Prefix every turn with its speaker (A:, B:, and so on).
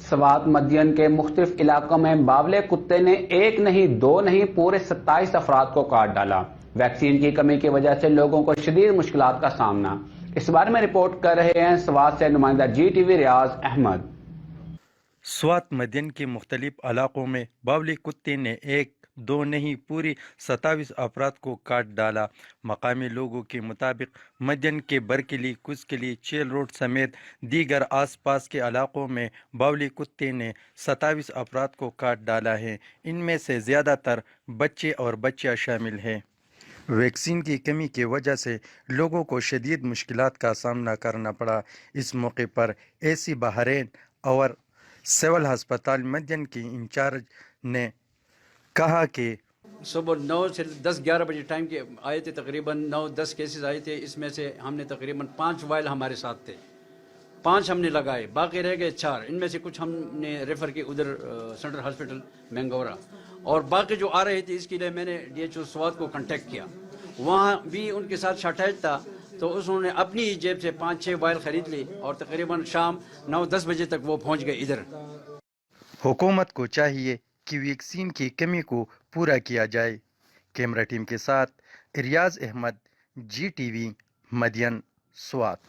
A: سوات مدین کے مختلف علاقوں میں باولے کتے نے ایک نہیں دو نہیں پورے 27 افراد کو کاٹ ڈالا۔ ویکسین کی کمی کی وجہ سے لوگوں کو شدید مشکلات کا سامنا۔ اس بارے میں رپورٹ کر رہے ہیں سوات سے نمائندہ جی ٹی وی ریاض احمد۔
B: سوات مدین کے مختلف علاقوں میں باولی کتے نے ایک دو نہیں پوری 27 افراد کو کاٹ ڈالا۔ مقامی لوگوں کے مطابق مدین کے برکلی، کسکلی، چیل روڈ سمیت دیگر آس پاس کے علاقوں میں باولی کتے نے 27 افراد کو کاٹ ڈالا ہے۔ ان میں سے زیادہ تر بچے اور بچیاں شامل ہیں۔ ویکسین کی کمی کی وجہ سے لوگوں کو شدید مشکلات کا سامنا کرنا پڑا۔ اس موقع پر اے سی بحرین اور سول ہسپتال مدین کی انچارج نے کہا کہ
C: صبح 9 سے 10-11 بجے ٹائم کے آئے تھے، تقریباً 9-10 کیسز آئے تھے۔ اس میں سے ہم نے تقریباً 5 وائل ہمارے ساتھ تھے، 5 ہم نے لگائے، باقی رہ گئے 4۔ ان میں سے کچھ ہم نے ریفر کی ادھر سینٹرل ہاسپٹل مینگورا، اور باقی جو آ رہے تھے اس کے لیے میں نے ڈی ایچ او سوات کو کنٹیکٹ کیا۔ وہاں بھی ان کے ساتھ شارٹیج تھا، تو انہوں نے اپنی ہی جیب سے 5-6 وائل خرید لی، اور تقریباً شام 9-10 بجے تک وہ پہنچ گئے ادھر۔
B: حکومت کو چاہیے کہ ویکسین کی کمی کو پورا کیا جائے۔ کیمرہ ٹیم کے ساتھ ریاض احمد، جی ٹی وی، مدین، سوات۔